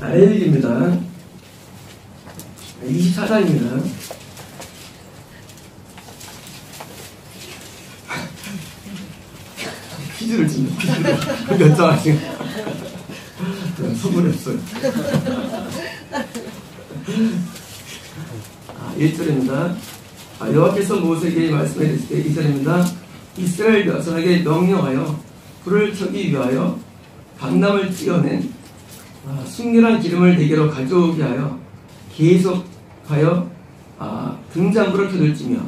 레위기입니다. 24장입니다. 퀴즈를 줍니다. 퀴즈를. 몇 장 하시고. 선물했어요. 1절입니다. 여호와께서 모세에게 말씀해 주실 때 2절입니다. 이스라엘 백성에게 명령하여 불을 켜기 위하여 강남을 찌어낸 순결한 기름을 대개로 가져오게 하여 계속하여 등잔불을 켜둘지며.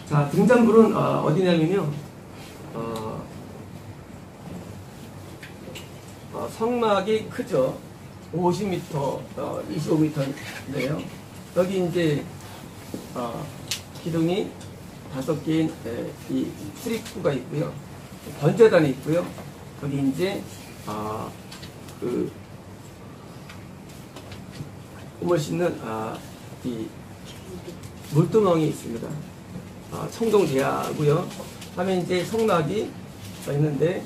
자, 등잔불은 어디냐면요, 성막이 크죠. 50m, 25m인데요. 여기 이제 기둥이 5개인 이 출입구가 있고요. 번제단이 있고요. 여기 이제 우물 씻는 이 물두멍이 있습니다. 청동대야고요. 하면 이제 성막이 있는데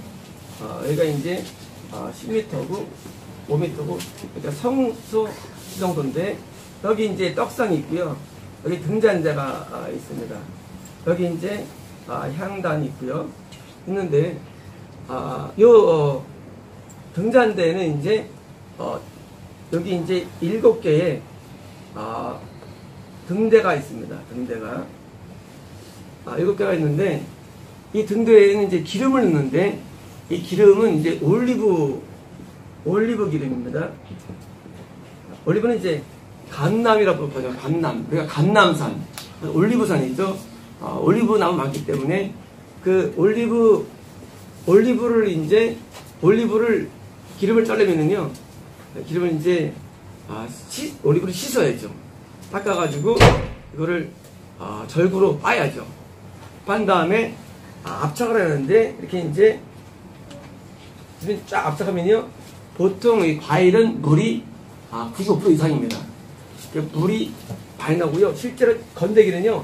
여기가 이제 10m고 5m고, 그러니까 성소 이 정도인데, 여기 이제 떡상이 있고요. 여기 등잔대가 있습니다. 여기 이제 향단이 있고요. 있는데 요 등잔대는 이제 여기 이제 7개의 등대가 있습니다. 등대가 7개가 있는데, 이 등대에는 이제 기름을 넣는데, 이 기름은 이제 올리브 기름입니다. 올리브는 이제 감남이라고 부르죠. 감남. 우리가 감남산, 올리브산이 있죠. 올리브 나무 많기 때문에 그 올리브를 기름을 짜려면은요, 기름을 이제 올리브를 씻어야죠. 닦아가지고 이거를 절구로 빠야죠. 빤 다음에 압착을 하는데, 이렇게 이제 쫙 압착하면요, 보통 이 과일은 물이 95% 이상입니다. 물이 많이 나고요. 실제로 건더기는요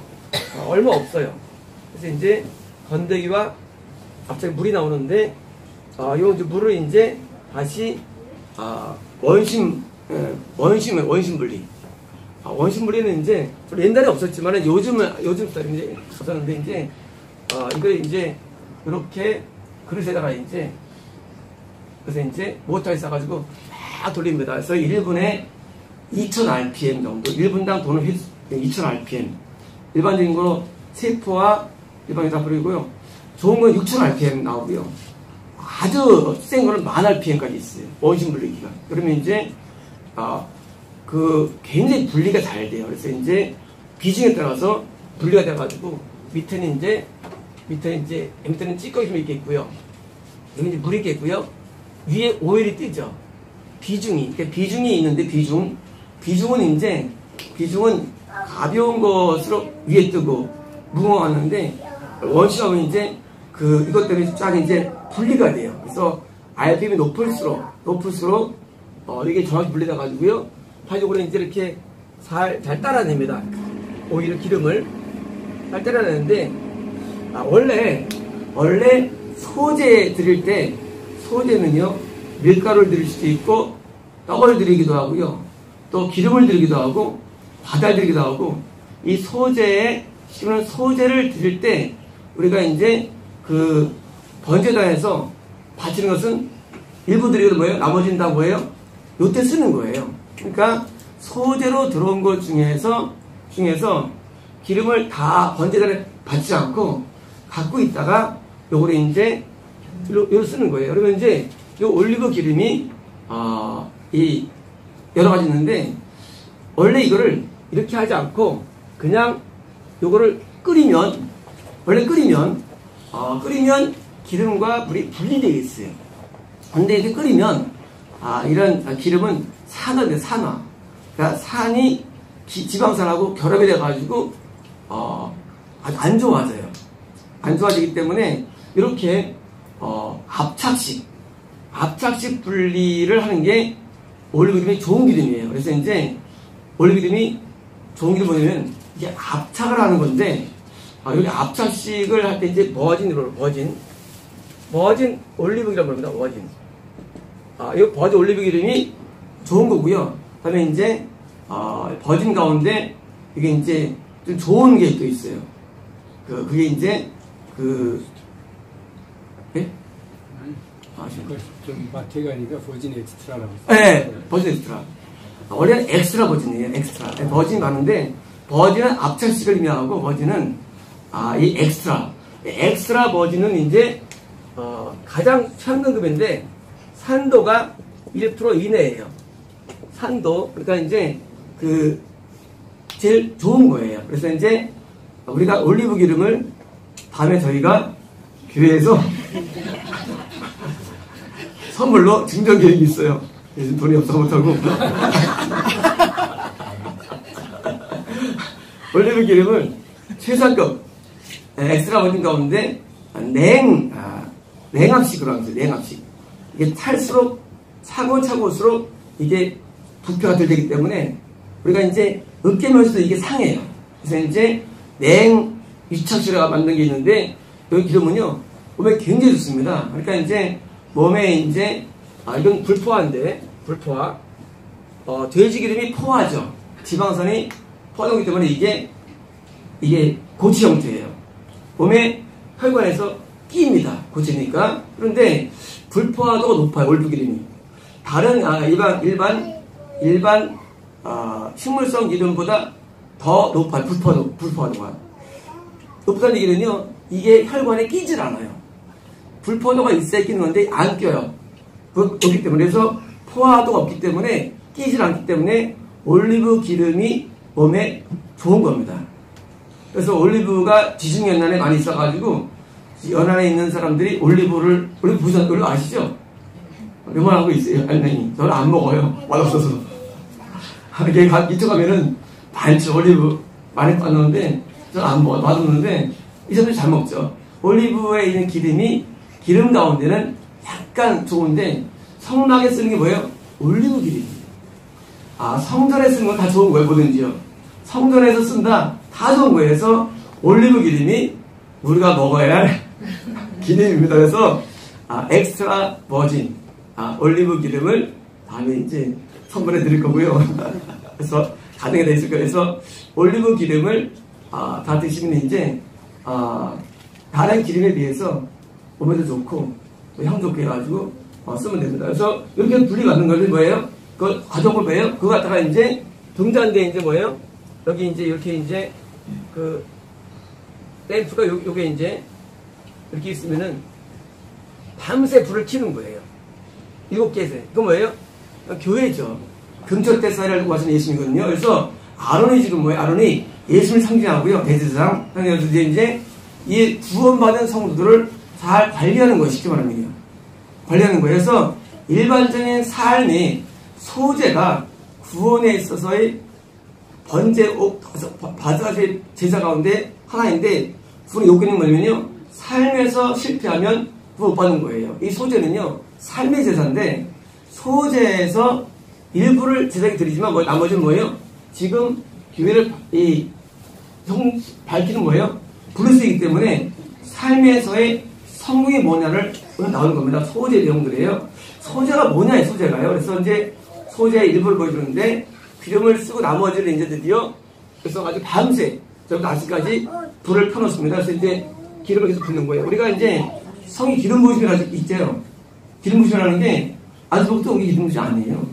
얼마 없어요. 그래서 이제 건더기와 갑자기 물이 나오는데, 요 이제 물을 이제 다시 원심 분리. 원심 분리는 이제 옛날에 없었지만은 요즘 이제 없었는데, 이제 이걸 이제 이렇게 그릇에다가 이제, 그래서 이제 모터에 싸가지고 막 돌립니다. 그래서 1분에 2000rpm 정도, 1분당 도는 2000rpm. 일반적인 거로 세포와 일반이 다 부르고요. 좋은 건 6000rpm 나오고요. 아주 센 거는 10,000rpm까지 있어요. 원심 분리기가. 그러면 이제 굉장히 분리가 잘 돼요. 그래서 이제 비중에 따라서 분리가 돼가지고 밑에는 찌꺼기 좀 있겠고요. 여기 이제 물이 있겠고요. 위에 오일이 뜨죠. 그러니까 비중이 있는데, 비중은 가벼운 것으로 위에 뜨고 무거워하는데, 원심하면 이제 이것 때문에 쫙 이제 분리가 돼요. 그래서 RPM이 높을수록 이게 정확히 분리돼 가지고요, 파적으로 이제 이렇게 잘 따라냅니다. 오히려 기름을 잘 따라내는데, 원래 소재 드릴 때, 소재는요, 밀가루를 드릴 수도 있고, 떡을 드리기도 하고요, 또 기름을 드리기도 하고, 바다를 드리기도 하고, 이 소재를 드릴 때, 우리가 이제 번제단에서 바치는 것은 일부 드리고 뭐예요? 나머지는 다 뭐예요? 요때 쓰는 거예요. 그러니까 소재로 들어온 것 중에서 기름을 다 번제단에 받지 않고 갖고 있다가 요거를 이제 요 쓰는 거예요. 그러면 이제 요 올리브 기름이 이 여러 가지 있는데, 원래 이거를 이렇게 하지 않고 그냥 요거를 끓이면 기름과 물이 분리되어 있어요. 근데 이렇게 끓이면 이런 기름은 산화돼요. 산화. 그러니까 산이 지방산하고 결합이 돼가지고 아주 안 좋아져요. 안 좋아지기 때문에 이렇게 압착식 분리를 하는 게 올리브 기름이 좋은 기름이에요. 그래서 이제 올리브 기름이 좋은 기름 뭐냐면, 이게 압착을 하는 건데, 여기 압착식을 할 때 이제 버진 올리브 기름이라고 합니다. 버진. 이 버진 올리브 기름이 좋은 거고요. 그다음에 이제 버진 가운데 이게 이제 좀 좋은 게 또 있어요. 그게 이제 예? 좀 마트에 가니까 버진 엑스트라라고. 네, 버진 엑스트라. 원래는 엑스트라 버진이에요. 엑스트라. 버진 많은데 버진은 앞차식을 의미하고 버진은 이 엑스트라. 엑스트라 버진은 이제 가장 최상등급인데 산도가 1% 이내예요. 산도. 그러니까 이제 제일 좋은 거예요. 그래서 이제 우리가 올리브 기름을 다음에 저희가 교회에서 선물로 증정 계획이 있어요. 요즘 돈이 없어 못하고. 올리브 기름을 최상급 엑스트라 버진 가운데 냉압식으로 하면서 냉압식. 이게 탈수록 차고차고수록 이게 부피가 덜 되기 때문에 우리가 이제 으깨면서도 이게 상해요. 그래서 이제 유착수레가 만든 게 있는데 여기 기름은요 몸에 굉장히 좋습니다. 그러니까 이제 몸에 이제 이건 불포화인데 불포화 돼지 기름이 포화죠. 지방산이 포화되기 때문에 이게 고치 형태예요. 몸에 혈관에서 끼입니다. 고치니까. 그런데 불포화도가 높아요. 올리브 기름이. 다른 일반 식물성 기름보다 더 높아요. 불포화도가. 높다는 얘기는요, 이게 혈관에 끼질 않아요. 불포화도가 있어야 끼는 건데 안 껴요. 그렇기 때문에. 그래서 포화도가 없기 때문에 끼질 않기 때문에 올리브 기름이 몸에 좋은 겁니다. 그래서 올리브가 지중연난에 많이 있어가지고 연안에 있는 사람들이 올리브 아시죠? 료만하고 있어요. 할머니. 저는 안 먹어요. 맛없어서. 이쪽 가면은 반치 올리브 많이 빠졌는데 저는 안 먹어요. 맛없는데 이 사람들이 잘 먹죠. 올리브에 있는 기름 가운데는 약간 좋은데 성막에 쓰는 게 뭐예요? 올리브 기름이에요. 성전에 쓰는 건 다 좋은 거예요. 뭐든지요. 성전에서 쓴다. 다 좋은 거예요. 그래서 올리브 기름이 우리가 먹어야 할 기름입니다. 그래서 엑스트라 버진 올리브 기름을 다음에 이제 선물해 드릴 거고요. 그래서 가능해 돼 있을 거예요. 그래서 올리브 기름을 다 드시면 이제 다른 기름에 비해서 몸에도 좋고 향 좋게 해가지고 쓰면 됩니다. 그래서 이렇게 분리받는 것이 뭐예요? 그 과정을 뭐예요? 그거 갖다가 이제 등잔대에 이제 뭐예요? 여기 이제 이렇게 이제 램프가 요게 이제 이렇게 있으면은 밤새 불을 켜는 거예요. 7개에서. 그거 뭐예요? 교회죠. 금철대 쌀을 구하신 예수님이거든요. 그래서 아론이 지금 뭐예요? 아론이 예수님을 상징하고요. 대제사장. 그래서 이제 이 구원받은 성도들을 잘 관리하는 거예요. 쉽게 말하면요. 관리하는 거예요. 그래서 일반적인 삶이 소재가 구원에 있어서의 바자의 제자 가운데 하나인데 구원의 요건이 뭐냐면요. 삶에서 실패하면 구원 못 받는 거예요. 이 소재는요. 삶의 제사인데 소재에서 일부를 제사에 드리지만 나머지는 뭐예요? 지금 교회를 밝히는 뭐예요? 블루스이기 때문에 삶에서의 성공이 뭐냐를 오늘 나오는 겁니다. 소재 내용들이에요. 소재가 뭐냐의 소재가요. 그래서 이제 소재의 일부를 보여주는데 기름을 쓰고 나머지를 이제 드디어 그래서 아주 밤새 저부터 아침까지 불을 펴놓습니다. 그래서 이제 기름을 계속 붓는 거예요. 우리가 이제 성이 기름 부으심이라고 있죠. 기름 부으심이라는 게 아직부터 우리 기름 부으심 아니에요.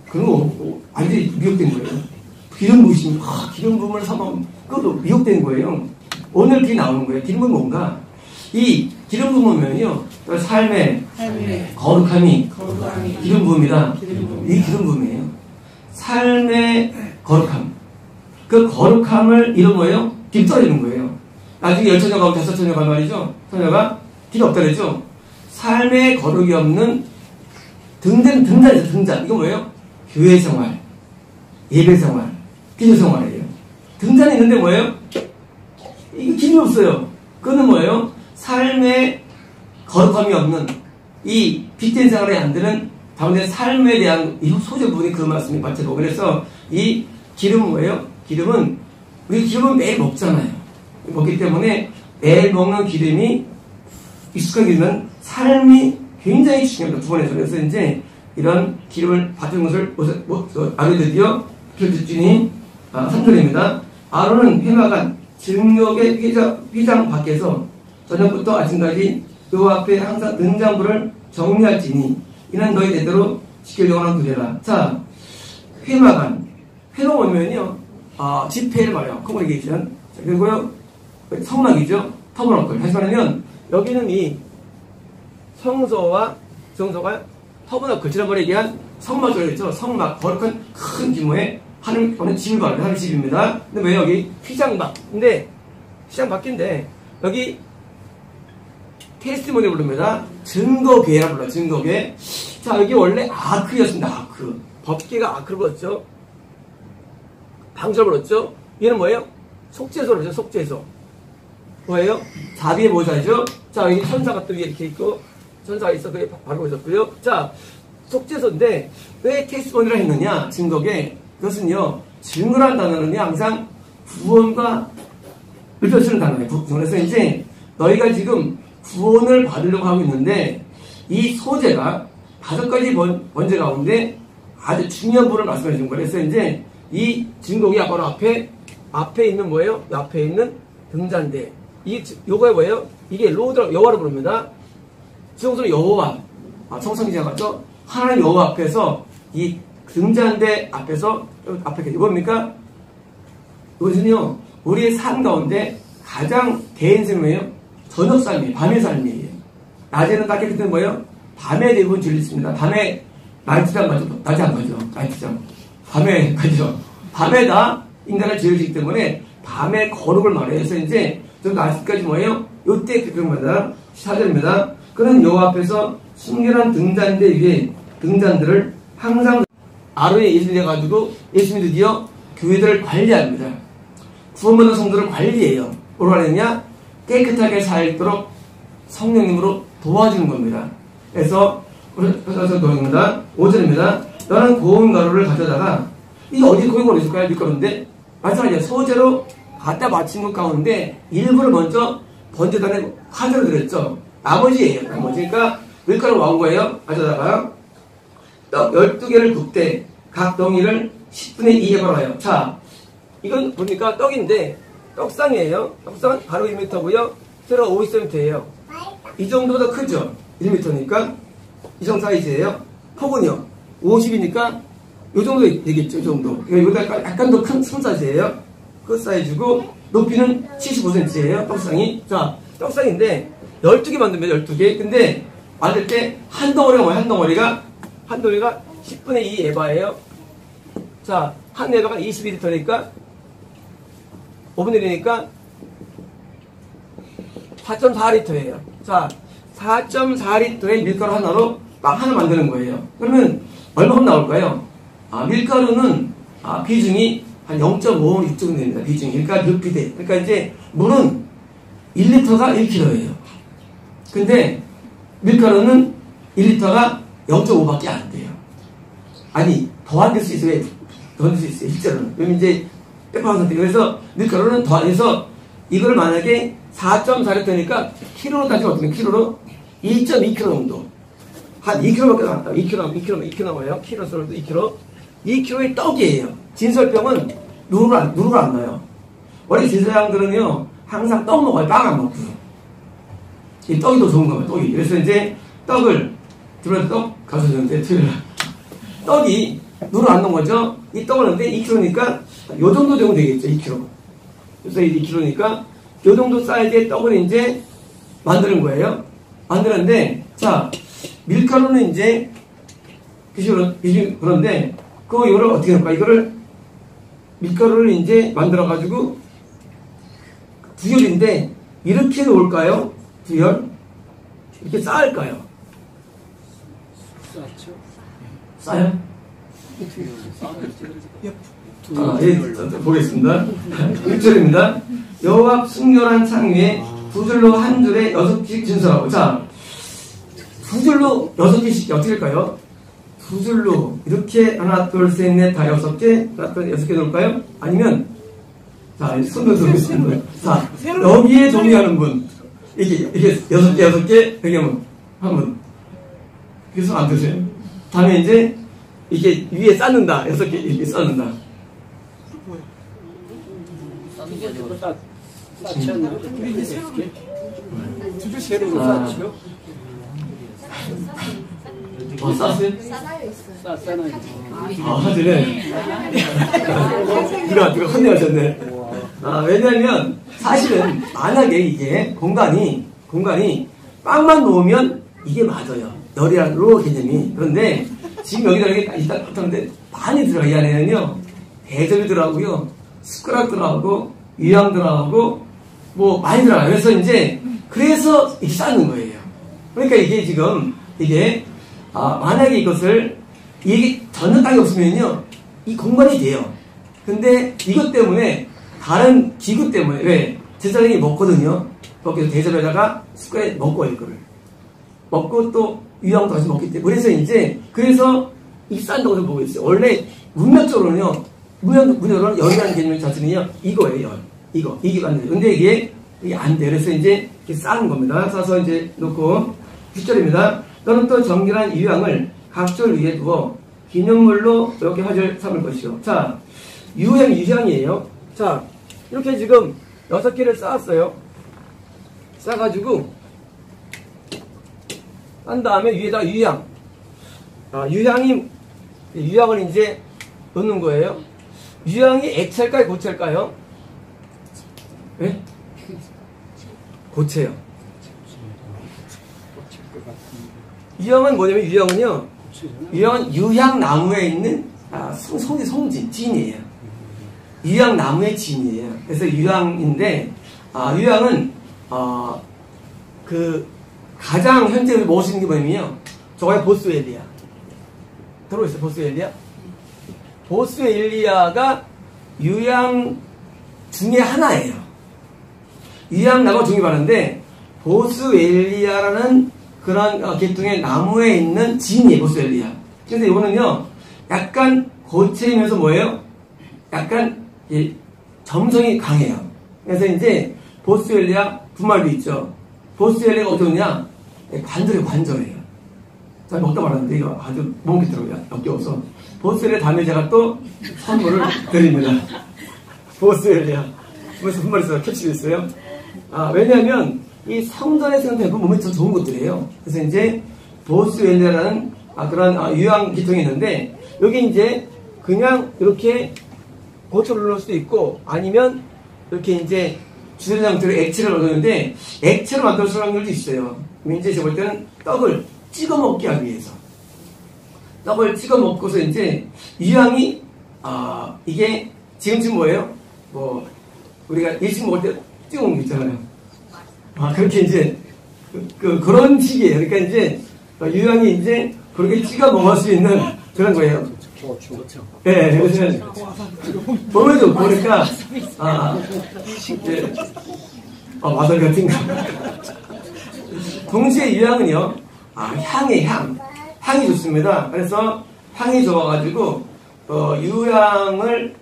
그런 거 완전히 미혹된 거예요. 기름 부으심, 기름 부음을 삼아 그것도 미혹된 거예요. 오늘 그게 나오는 거예요. 기름 부음은 뭔가? 이 기름 부으면요, 삶의 거룩함이 기름 부음이다. 이 기름 부음이에요. 삶의 거룩함. 그 거룩함을 이런 거예요? 길 떨어지는 거예요. 나중에 10처녀가 5처녀가 말이죠. 처녀가 길이 없다 그랬죠. 삶의 거룩이 없는 등잔이죠. 등잔. 이거 뭐예요? 교회 생활, 예배 생활, 기도 생활이에요. 등잔이 있는데 뭐예요? 이게 길이 없어요. 그거는 뭐예요? 삶의 거룩함이 없는 이 빛된 생활에 안 되는 가운데 삶에 대한 이 소재 부분이 그 말씀이 맞죠. 그래서 이 기름은 뭐예요? 기름은 우리 기름은 매일 먹잖아요. 먹기 때문에 매일 먹는 기름이 익숙하게 되면 삶이 굉장히 중요합니다. 두 번에서. 그래서 이제 이런 기름을 받은 것을 아론이 드디어 교주주님 선전입니다. 아론은 회막안 증거의 휘장 밖에서 저녁부터 아침까지 여호와 앞에 항상 등잔불을 정리할지니 이는 너희 대대로 지킬 영원한 구제라. 자, 회막안. 회막 오면요, 집회를 말해요. 커뮤니케이션. 그리고요, 성막이죠. 터버너클. 다시 말하면, 여기는 이 성소가 터버너클. 지난번에 얘기한 성막이라고 했죠. 성막. 거룩한 큰 규모의 하늘 보는 집을 말해요. 하늘 집입니다. 근데 왜 여기 휘장막. 근데, 휘장밖인데, 여기 테스티모니 부릅니다. 증거궤라 불러요. 증거궤. 자, 여기 원래 아크였습니다. 아크. 법궤가 아크를 불렀죠. 방주를 불렀죠. 얘는 뭐예요? 속죄소를 그러죠. 속죄소. 뭐예요? 자비의 보좌죠. 자, 여기 천사가 또 위에 이렇게 있고, 천사가 있어. 그게 바로 있었고요. 자, 속죄소인데, 왜 테스티모니를 했느냐? 증거궤. 그것은요, 증거라는 단어는요, 항상 구원과 읊어주는 단어예요. 그래서 이제, 너희가 지금 구원을 받으려고 하고 있는데 이 소재가 5가지 번제 가운데 아주 중요한 부분을 말씀해 주는 거예요. 그래서 이제 이 증거기 바로 앞에 있는 뭐예요? 앞에 있는 등잔대. 요거가 뭐예요? 이게 로드라고 여호와로 부릅니다. 지성소는 여호와, 청성기자 같죠? 하나님 여호와 앞에서 이 등잔대 앞에서 앞에 뭡니까? 이것은요 우리의 삶 가운데 가장 대인생이에요. 저녁 삶이에요. 밤의 삶이에요. 낮에는 딱 깨끗한 뭐예요? 밤에 대부분 진리 있습니다. 밤에 나이트장 가죠. 낮에 안 가죠. 나이트장. 밤에 가죠. 밤에다 인간을 지으시기 때문에 밤에 거룩을 말해요. 그래서 이제 좀 낮까지 뭐예요? 요때 그겁니다. 사절입니다. 그는 여호와 앞에서 순결한 등잔대 위에 등잔들을 항상 아론의 예수를 해가지고 예수님이 드디어 교회들을 관리합니다. 구원받은 성도를 관리해요. 뭐라고 하느냐? 깨끗하게 살도록 성령님으로 도와주는 겁니다. 그래서 도와줍니다. 5절입니다. 너는 고운 가루를 가져다가 이게 어디 고운 가루 있을까요? 밀가루인데 마찬가지예요. 소재로 갖다 맞춘 것 가운데 일부를 먼저 번제단에 카드로 들었죠. 나머지예요. 그러니까 밀가루 와온 거예요. 가져다가 떡 12개를 굽되 각 덩이를 10분의 2 해봐라요. 자, 이건 보니까 떡인데 떡상이에요. 떡상은 바로 1m고요. 세로가 50cm예요. 이 정도보다 크죠? 1m니까 이 정도 사이즈예요. 폭은요 50이니까 이 정도 되겠죠. 이 정도. 이거보다 약간 더 큰 사이즈예요. 그 사이즈고 높이는 75cm예요. 떡상이. 자, 떡상인데 12개 만들면 12개. 근데 만들 때 한 덩어리가 뭐예요? 한 덩어리가 10분의 2 에바예요. 자, 한 에바가 22리터니까 5분의 1이니까 4.4리터예요. 자, 4.4리터의 밀가루 하나로 빵 하나 만드는 거예요. 그러면 얼마큼 나올까요? 밀가루는 비중이 한 0.5, 6 정도 됩니다. 비중이. 그러니까 르피대. 그러니까 이제 물은 1리터가 1kg예요. 근데 밀가루는 1리터가 0.5밖에 안 돼요. 아니, 더 안 될 수 있어요. 더 안 될 수 있어요. 실제로는. 그럼 이제 빼파한 상태. 그래서 밀가루는 더 안 해서 이걸 만약에 4.4리터니까 키로로 따지면 어떻게 키로로? 2.2kg 정도. 한 2kg밖에 안 나와요. 2kg 나와요. 키로수로 2kg. 2kg의 떡이에요. 진설병은 누룩을 안 넣어요. 원래 제사장들은요, 항상 떡 먹어요. 빵 안 먹고요. 이 떡이 더 좋은 거예요, 떡이. 그래서 이제 떡을, 들어서 떡 가져오는데, 떡이 누룩 안 넣은 거죠? 이 떡을 넣는데 2kg니까 요 정도 되면 되겠죠, 2kg. 그래서 2kg니까 요 정도 사이즈의 떡을 이제 만드는 거예요. 만드는데, 자, 밀가루는 이제, 그런데, 이거를 어떻게 할까? 이거를, 밀가루를 이제 만들어가지고, 두열인데, 이렇게 놓을까요? 두열? 이렇게 쌓을까요? 쌓죠. 쌓요? 보겠습니다. 1절입니다. 여호와 순결한 창 위에 두 줄로 한 줄에 6개씩 진설하고. 자, 두 줄로 6개씩 어떻게 할까요? 두 줄로 이렇게 하나, 둘, 셋, 넷, 다 6개, 하나, 둘, 6개 놓을까요? 아니면 자, 손을 들겠습니다. 자, 여기에 동의하는 분, 이게 6개, 여기 한 분. 그래서 안 드세요? 다음에 이제 이게 위에 쌓는다. 6개 이렇게 쌓는다. 쌓지 않나? 두개 세로로 쌓죠? 쌓았어요? 쌓잖아요. 하지네. 누가 혼내하셨네. 왜냐면 사실은 만약에 이게 공간이 빵만 놓으면 이게 맞아요. 열이로 개념이. 그런데 지금 여기다 이렇게 일단 붙었는데 많이 들어가. 이 안에는요. 대접이 들어가고요. 숟가락 들어가고 유향 들어가고 뭐 많이 들어가요. 그래서 이렇게 쌓는 거예요. 그러니까 이게 지금 만약에 이것을 이게 전혀 땅이 없으면요. 이 공간이 돼요. 근데 이것 때문에 다른 기구 때문에 왜? 제사장이 먹거든요. 먹기 대접에다가 숟가락에 먹고 이거를 먹고 또 유향도 같이 먹기 때문에 그래서 이 싼다고 좀 보고 있어요. 원래 문맥적으로는요. 문맥으로는 열이라는 개념 자체는요. 이거예요. 이게 안 돼요. 근데 이게 안 돼요. 그래서 이렇게 쌓는 겁니다. 싸서 놓고 10절입니다. 너는 또 정결한 유향을 각절 위에 두어 기념물로 이렇게 화제를 삼을 것이요. 자, 유향이에요. 자, 이렇게 지금 6개를 쌓았어요. 쌓아가지고 한 다음에 위에다 유향. 유향을 이제 넣는 거예요. 유향이 액체일까요? 고체일까요? 네? 고체요. 유향은 뭐냐면 유향은 유향나무에 있는 송진, 진이에요. 유향나무의 진이에요. 그래서 유향인데 유향은 가장 현재 먹을 수 있는 게 뭐냐면요. 저거의 보스웰리아. 들어있어요, 보스웰리아? 보스웰리아가 유향 중에 하나예요. 유향나무가 종이 많은데 보스웰리아라는 그런 계통의 나무에 있는 진이에요, 보스웰리아. 근데 이거는요, 약간 고체이면서 뭐예요? 약간 점성이 강해요. 그래서 보스웰리아 분말도 있죠. 보스웰리아가 어떠냐? 관절이에요. 자, 먹다 말았는데 이거 아주 못 먹겠더라고요. 역겨워서. 보스웰리아 다음에 제가 또 선물을 드립니다. 보스웰리아. 그래서 분말이 있어요. 캡슐이 있어요. 왜냐면 이 성전에서는 대부분 몸에 더 좋은 것들이에요. 그래서 보스웰리아라는 그런 유향 기통이 있는데 여기 그냥 이렇게 고체를 넣을 수도 있고 아니면 이렇게 주된 상태로 액체를 넣었는데 액체로 만들 수 있는 확률도 있어요. 제가 볼 때는 떡을 찍어 먹게 하기 위해서 떡을 찍어 먹고서 유향이 이게 지금 뭐예요? 우리가 일식 먹을 때 찍어 먹는 게 있잖아요. 그렇게 그런 식이에요. 그러니까 유향이 그렇게 찍어 먹을 수 있는 그런 거예요. 그렇죠. 네, 그래서 보면도 보니까 마들 같은가. 동시에 유향은요, 향이 좋습니다. 그래서 향이 좋아가지고 유향을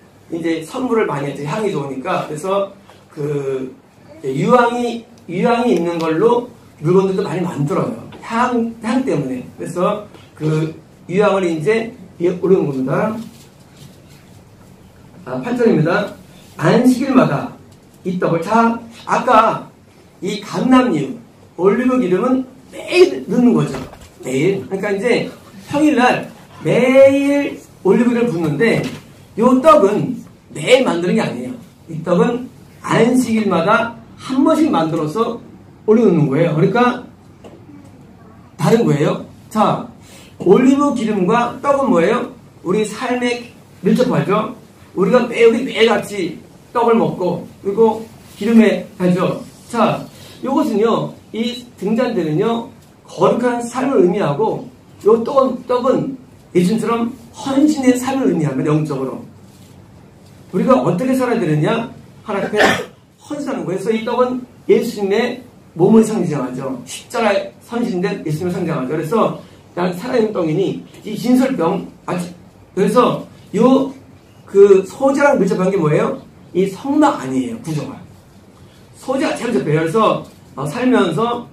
선물을 많이 했죠. 향이 좋으니까. 그래서 유향이 있는 걸로 물건들도 많이 만들어요. 향 때문에. 그래서 유향을 오르는 겁니다. 8절입니다. 안식일마다 이 떡을 아까 이 감람유, 올리브 기름은 매일 넣는 거죠. 매일. 그러니까 평일날 매일 올리브 기름을 붓는데 이 떡은 매일 만드는 게 아니에요. 이 떡은 안식일마다 한 번씩 만들어서 올려놓는 거예요. 그러니까 다른 거예요. 자, 올리브 기름과 떡은 뭐예요? 우리 삶에 밀접하죠. 우리가 매일같이 떡을 먹고 그리고 기름에 하죠. 자, 이것은요, 이 등잔대는요, 거룩한 삶을 의미하고 이 떡은 예수님처럼 헌신의 삶을 의미합니다. 영적으로. 우리가 어떻게 살아야 되느냐? 하나님 앞에 헌신하는 거예요. 그래서 이 떡은 예수님의 몸을 상징하죠. 십자가에 헌신된 예수님을 상징하죠. 그래서 살아있는 떡이니 이 진설병, 그래서 소재랑 밀접한 게 뭐예요? 이 성막 아니에요. 구조가. 소재가 잘 접해요. 그래서 살면서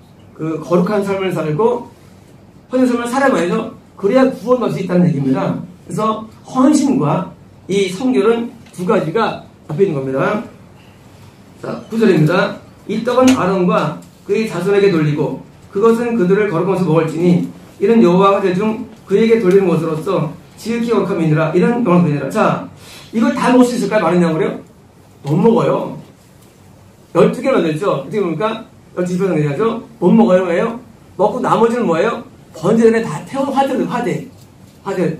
거룩한 삶을 살고 헌신 삶을 살아야만요. 그래야 구원받을 수 있다는 얘기입니다. 그래서 헌신과 이 성결은 두 가지가 앞에 있는 겁니다. 자, 9절입니다. 이 떡은 아론과 그의 자손에게 돌리고 그것은 그들을 거룩하면서 먹을지니 이는 여호와가 대중 그에게 돌리는 것으로서 지극히 거룩함이니라. 이런 영광이니라. 자, 이걸 다 먹을 수 있을까요? 많으냐고요? 못 먹어요. 12개 만들죠? 어떻게 봅니까? 12개 되죠? 못 먹어요. 왜요? 먹고 나머지는 뭐예요? 번제전에 다 태워 화대 드는 거예요.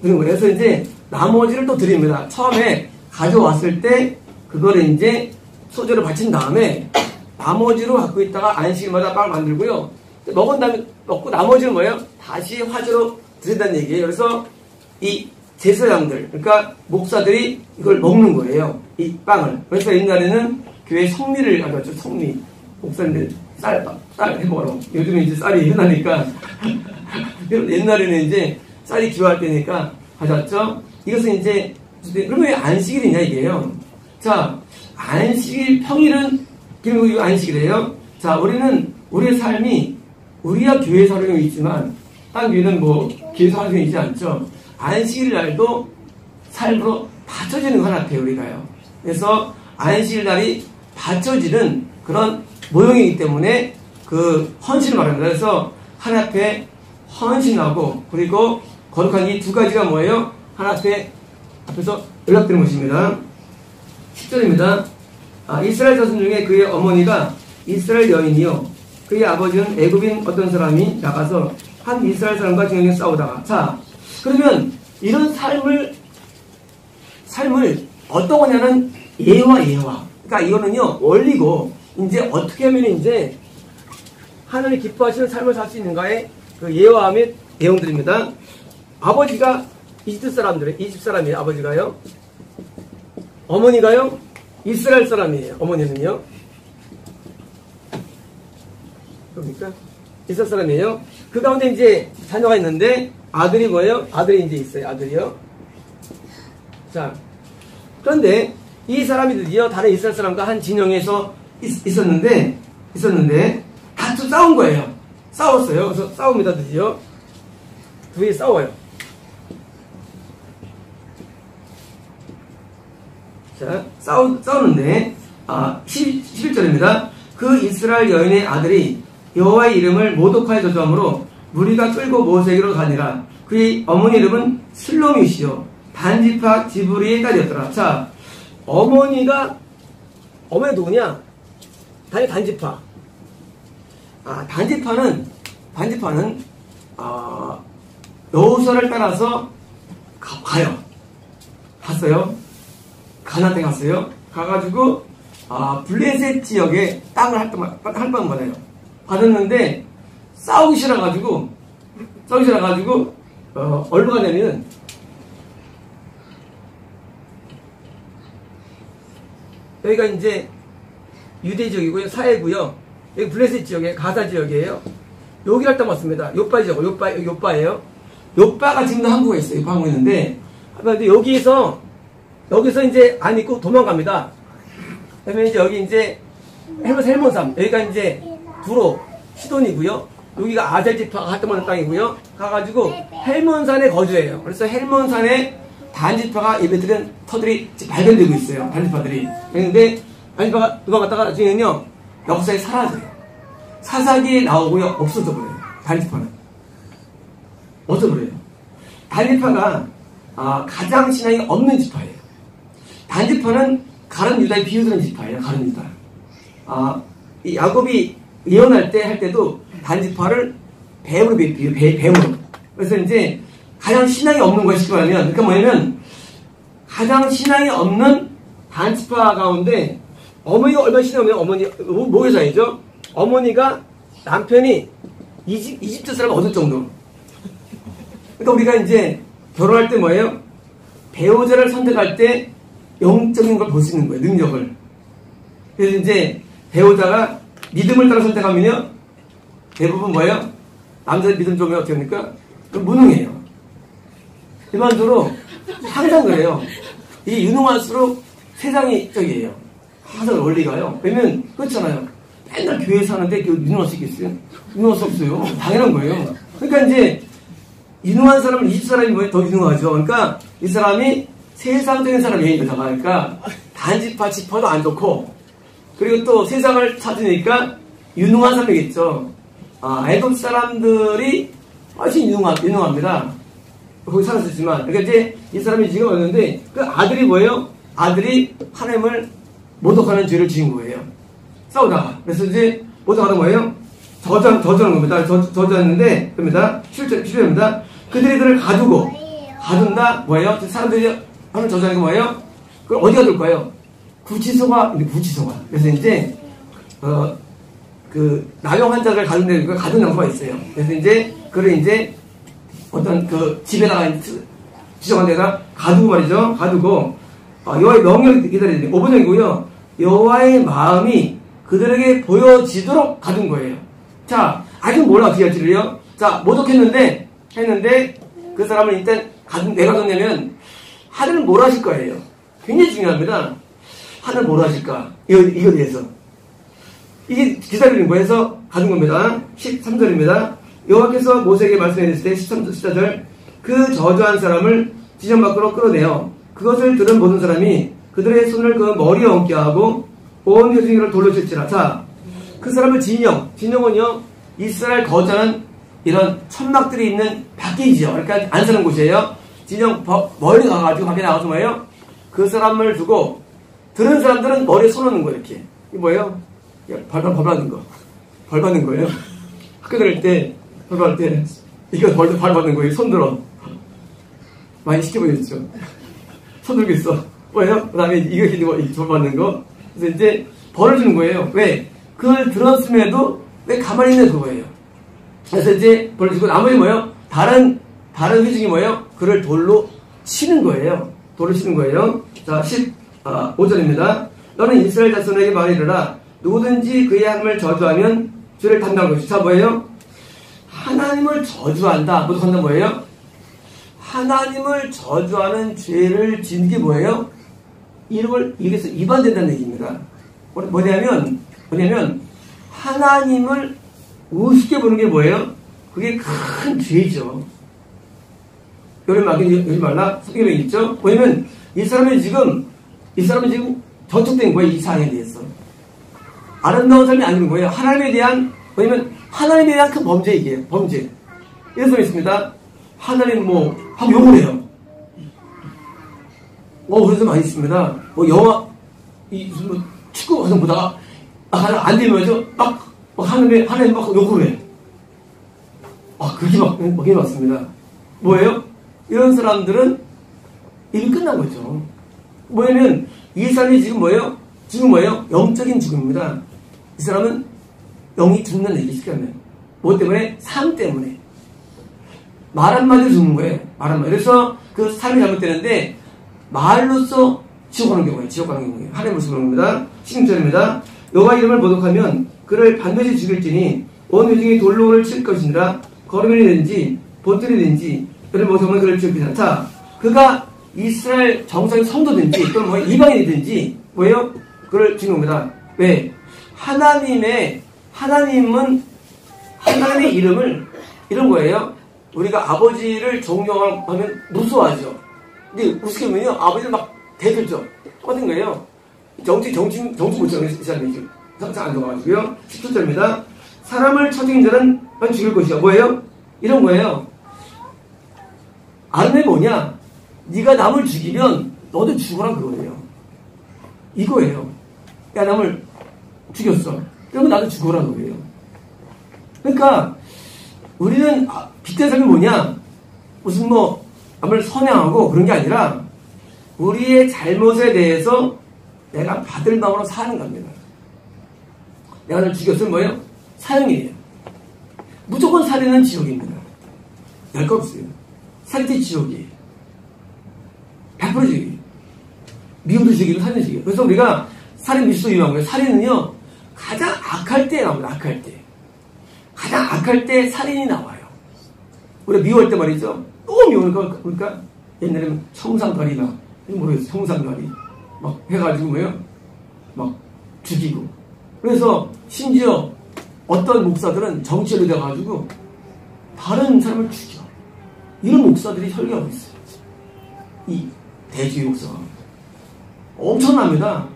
그래서 이제 나머지를 또 드립니다. 처음에 가져왔을 때 그거를 이제 소재로 바친 다음에 나머지로 갖고 있다가 안식일마다 빵을 만들고요. 먹은 다음에 먹고 나머지는 뭐예요? 다시 화제로 드린다는 얘기예요. 그래서 이 제사장들, 그러니까 목사들이 이걸 먹는 거예요. 이 빵을. 그래서 옛날에는 교회 성미를 가져왔죠. 성미. 목사님들 쌀 해먹으라고. 요즘에 이제 쌀이 흔하니까 옛날에는 이제 쌀이 귀할 때니까 가져왔죠. 이것은 이제 그러면 왜 안식일이냐 이게요. 자, 안식일 평일은 그리고 안식일이에요. 자, 우리는 우리의 삶이 우리야 교회 사령이 있지만 딴 교회는 뭐 교회 사령이 있지 않죠. 안식일 날도 삶으로 받쳐지는 것 같아요. 우리가요. 그래서 안식일 날이 받쳐지는 그런 모형이기 때문에 그 헌신을 말합니다. 그래서 하나님 앞에 헌신하고 그리고 거룩한 이 두 가지가 뭐예요? 하나님 앞에서 연락드리는 것입니다. 10절입니다. 이스라엘 자손 중에 그의 어머니가 이스라엘 여인이요 그의 아버지는 애굽인 어떤 사람이 나가서 한 이스라엘 사람과 진영에 싸우다가, 자, 그러면 이런 삶을 어떤 거냐는 예화. 그러니까 이거는요 원리고 이제 어떻게 하면 이제 하나님 기뻐하시는 삶을 살 수 있는가의 그 예화 및 내용들입니다. 아버지가 이집 사람이에요. 아버지가요. 어머니가요 이스라엘 사람이에요. 어머니는요. 그러니까 이스라엘 사람이에요. 그 가운데 이제 자녀가 있는데 아들이 뭐예요? 아들이 이제 있어요. 아들이요. 자, 그런데 이 사람들이요 다른 이스라엘 사람과 한 진영에서 있었는데 다투 싸운 거예요. 싸웠어요. 그래서 싸웁니다. 드디어 둘이 싸워요. 자, 싸우는데 11절입니다. 그 이스라엘 여인의 아들이 여호와의 이름을 모독하여 저주함으로 무리가 끌고 모세에게로 가니라. 그의 어머니 이름은 슬로미시요 단지파 지브리의 딸이었더라. 자, 어머니가 누구냐? 단지파. 단지파는 여호수아를 따라서 갔어요. 가나안에 갔어요. 가가지고 블레셋 지역에 땅을 할 번 받아요. 받았는데 싸우기 싫어가지고 어디로 가냐면 여기가 이제 유대 지역이고요, 사해고요. 여기 블레셋 지역에 가사 지역이에요. 여기를 할 때 왔습니다. 요빠 지역, 요빠예요. 요빠가 지금도 한국에 있어요. 한국에 있는데 여기서 이제 안 있고 도망갑니다. 그러면 이제 여기 이제 헬몬산 여기가 이제 두로 시돈이고요. 여기가 아셀지파가 활동하는 땅이고요. 가가지고 헬몬산에 거주해요. 그래서 헬몬산에 단지파가 예배드린 터들이 발견되고 있어요. 단지파들이. 그런데 단지파가 도망갔다가 나중에는요 역사에 사라져요. 사사기에 나오고요 없어져 버려요. 단지파는 없어버려요. 단지파가 가장 신앙이 없는 지파예요. 단지파는 가룟 유다에 비유되는 지파예요. 가룟 유다. 이 야곱이 예언할 때도 단지파를 뱀으로 비유해요. 뱀으로. 그래서 이제 가장 신앙이 없는 것이 뭐냐면, 그러니까 뭐냐면 가장 신앙이 없는 단지파 가운데 어머니가 얼마나 신앙이 없냐면 어머니 모계사이죠. 어머니가 남편이 이집트 사람 얻을 정도. 그러니까 우리가 이제 결혼할 때 뭐예요? 배우자를 선택할 때 영적인 걸 볼 수 있는 거예요. 능력을. 그래서 이제 배우자가 믿음을 따라 선택하면요 대부분 뭐예요? 남자들 믿음 좋으면 어떻게 합니까? 무능해요. 일반적으로 항상 그래요. 이게 유능할수록 세상이 적이에요. 항상 원리가요. 왜냐면 그렇잖아요. 맨날 교회 사는데 유능할 수 있겠어요? 유능할 수 없어요. 당연한 거예요. 그러니까 이제 유능한 사람은 이 사람이 뭐 더 유능하죠. 그러니까 이 사람이 세상적인 사람이에요. 그러니까 단지파 지파도 안 좋고, 그리고 또 세상을 찾으니까 유능한 사람이겠죠. 애굽 사람들이 훨씬 유능합니다. 거기 살았었지만. 그러니까 이제 이 사람이 지금 왔는데, 그 아들이 뭐예요? 아들이 하나님을 모독하는 죄를 지은 거예요. 싸우다가. 그래서 이제 모독하는 거예요? 저주하는 겁니다. 저주하는데, 그럽니다. 7절입니다. 그들이 그를 가둔다, 뭐예요? 사람들이 하는 저주하는 게 뭐예요? 그걸 어디가 둘 거예요? 구치소가. 그래서 이제, 그, 나병 환자를 가둔 장소가 있어요. 그래서 이제, 그를 이제, 어떤 그 집에다가 지정한 데가 가두고 말이죠. 가두고, 여호와의 명령을 기다려야 돼요. 5번이고요. 여호와의 마음이 그들에게 보여지도록 가둔 거예요. 자, 아직 몰라, 어떻게 할지를요. 자, 모독했는데, 그 사람을 일단 왜 가뒀냐면, 하늘은 뭘 하실 거예요. 굉장히 중요합니다. 하늘 뭘 하실까? 이거 대해서. 이게 기다리는 거에서 가둔 겁니다. 13절입니다. 여호와께서 모세에게 말씀해 주실 때 14절, 그 저주한 사람을 지점 밖으로 끌어내어 그것을 들은 모든 사람이 그들의 손을 그 머리에 얹게 하고 온 회중이를 돌로 칠지라. 자, 그 사람을 진영은요, 이스라엘 거주하는 이런 천막들이 있는 밖이죠. 그러니까 안 사는 곳이에요. 진영 멀리 가가지고 밖에 나가서 뭐예요? 그 사람을 두고 들은 사람들은 머리에 손 얹는 거예요. 이렇게. 이게 뭐예요? 벌 받는 거. 벌 받는 거예요. 학교 다닐 때 벌 받을 때 이거 벌 받는 거예요. 손 들어. 많이 시켜보셨죠? 손 들고 있어. 뭐예요? 그 다음에 이거 힘들고 벌 받는 거. 그래서 이제 벌을 주는 거예요. 왜? 그걸 들었음에도 왜 가만히 있는 그거예요. 그래서 이제 벌을 주고 나머지 뭐예요? 다른 회중이 뭐예요? 그를 돌로 치는 거예요. 돌로 치는 거예요. 자, 15절입니다. 너는 이스라엘 자손에게 말이르라. 누구든지 그의 하나님을 저주하면 죄를 담당한 것이. 자, 뭐예요? 하나님을 저주한다. 모독한다 뭐예요? 하나님을 저주하는 죄를 지은 게 뭐예요? 이래서 위반된다는 얘기입니다. 뭐냐면 하나님을 우습게 보는 게 뭐예요? 그게 큰 죄죠. 요즘 말라 성경에 있죠. 왜냐면 이 사람은 지금 저촉된 거예요. 이 상황에 대해서 아름다운 삶이 아닌 거예요. 하나님에 대한 큰 범죄. 이게 범죄. 이런 소리 있습니다. 하나님 하고 욕을 해요. 그래서 많이 있습니다. 영화 축구 화장 보다가 안 되면서 하나님 막 욕을 해. 그게 맞습니다. 뭐예요? 이런 사람들은 일이 끝난 거죠. 뭐냐면 이 사람이 지금 뭐예요? 영적인 죽음입니다. 이 사람은 영이 죽는 얘기 시켜면 뭐 때문에? 삶 때문에. 말 한마디로 죽는 거예요. 말 한마디. 그래서 그 삶이 잘못되는데 말로써 지옥 가는 경우에 하나님의 모습을 봅니다. 16절입니다. 여호와 이름을 모독하면 그를 반드시 죽일지니 온 회중이 돌로를 칠 것이니라. 거름이든지 보틀이든지 그를 모독하면 그를 죽이리라. 자, 그가 이스라엘 정상의 성도든지 또는 이방인이든지 뭐예요? 그를 죽이는 겁니다. 왜? 하나님의 이름을 이런 거예요. 우리가 아버지를 존경하면 무서워하죠. 근데 우습게 보면요, 아버지를 막 대들죠. 똑같은 거예요. 정치 못 정해 이 사람이 지금 상상 안 좋아가지고요. 17절입니다. 사람을 쳐죽인 자는 죽일 것이야. 뭐예요? 이런 거예요. 아름이 뭐냐? 네가 남을 죽이면 너도 죽어라 그거예요. 이거예요. 야, 남을 죽였어. 그러면 나도 죽어라 그거예요. 그러니까 우리는 빛된 삶이 뭐냐? 무슨 남을 선양하고 그런 게 아니라 우리의 잘못에 대해서 내가 받을 마음으로 사는 겁니다. 내가 널 죽였으면 뭐예요? 사형이에요. 무조건 살인은 지옥입니다. 열 거 없어요. 살인이 지옥이에요. 100% 지옥이에요. 미움도 지옥이고 살인도 지옥이에요. 그래서 우리가 살인 미수도 유명한 거예요. 살인은요, 가장 악할 때 나옵니다. 악할 때. 가장 악할 때 살인이 나와요. 우리가 미워할 때 말이죠. 너무 미우니까, 그러니까 옛날에는 청산가리 모르겠어요. 청산가리. 막 해가지고 막 죽이고. 그래서 심지어 어떤 목사들은 정치를 돼가지고 다른 사람을 죽여. 이런 목사들이 설교하고 있어요. 이 대주의 목사가. 엄청납니다.